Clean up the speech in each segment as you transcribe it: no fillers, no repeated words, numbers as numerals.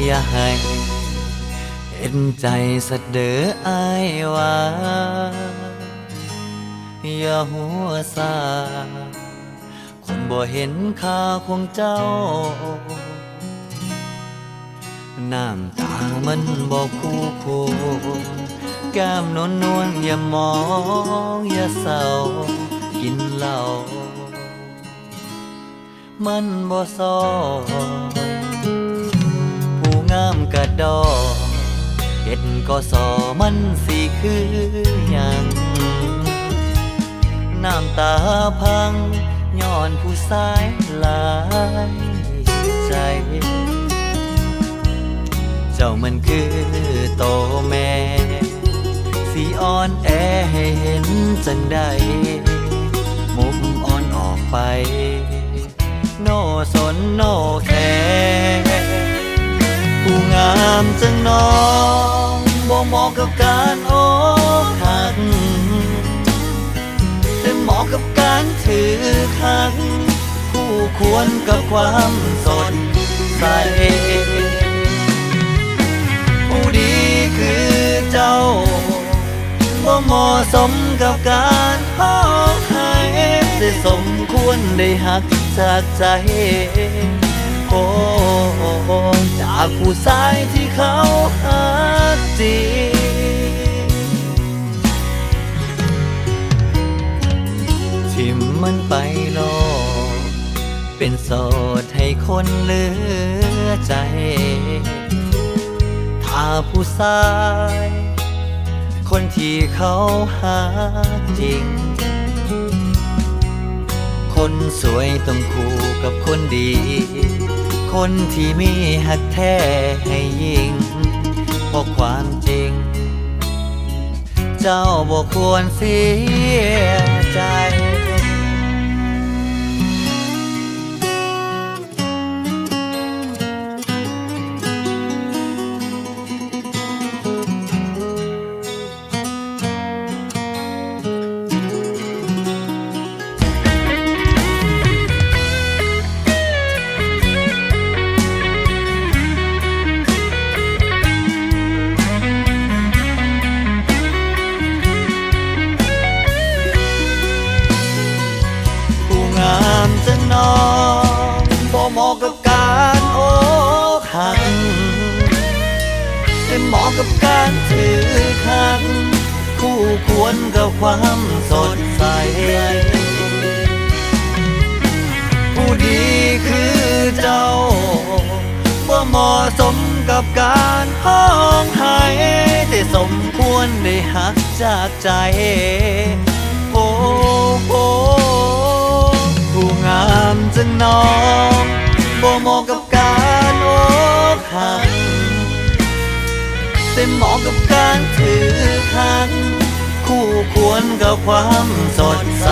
อย่าให้เห็นใจสะเด้ออายว่าอย่าหัวซาคนบ่เห็นค่าของเจ้าน้ำตามันบ่คู่ควรแก้มนวลอย่ามองอย่าเศร้ากินเหล้ามันบ่ซอยผู้งามกระดอเห็ดก็สอมันสิคือหยังน้ำตาพังย้อนผู้สายหลายใจเจ้ามันคือโตแม่สิอ่อนแอให้เห็นจังใดมุมอ่อนออกไปโนสนโนแคผู้งามจังน้องบ่เหมาะกับการอกหักแต่เหมาะกับการถือคักคู่ควรกับความสดใสผู้ดีคือเจ้าบ่เหมาะสมกับการห้องให้แต่สมควรได้หักจากใจโอ้จากผู้ชายที่เขาหักจริงทิมมันไปโลกเป็นโสดให้คนเหลือใจถ้าผู้ชายคนที่เขาหักจริงคนสวยต้องคู่กับคนดีคนที่มีหักแท้ให้ยิ่งเพราะความจริงเจ้าบ่ควรเสียใจจะน้องบ่เหมาะกับการอกหักแต่เหมาะกับการถือคักคู่ควรกับความสดใสผู้ดีคือเจ้าบ่เหมาะสมกับการห้องให้แต่สมควรได้หักจากใจโอ้ผู้งามจังน้องบ่เหมาะกับการอกหักแต่เหมาะกับการถือคักคู่ควรกับความสดใส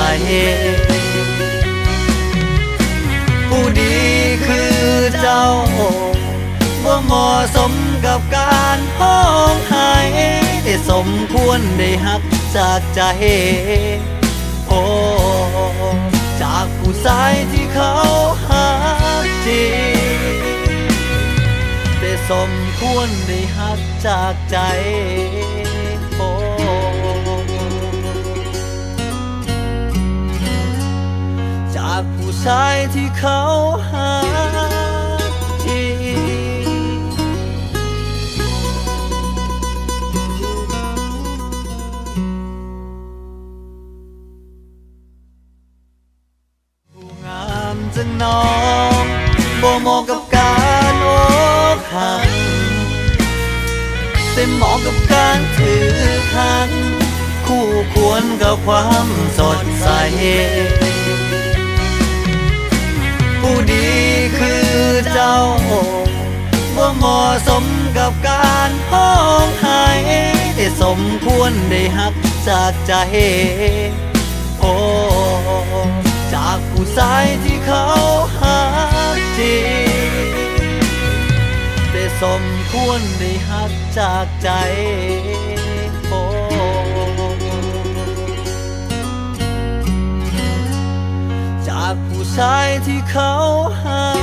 ผู้ดีคือเจ้าบ่เหมาะสมกับการห้องให้แต่สมควรได้หักจากใจโอ้จากผู้ชายที่เขาหักจริงแต่สมควรได้หักจากใจโอ้จากผู้ชายที่เขาหักจริงจะน้องบ่เหมาะกับการอกหักแต่เหมาะกับการถือคักคู่ควรกับความสดใสผู้ดีคือเจ้าบ่เหมาะสมกับการห้องให้แต่สมควรได้หักจากใจโอ้จากผู้ชายที่เขาหักจริงแต่สมควรได้หักจากใจโอ้จากผู้ชายที่เขาหัก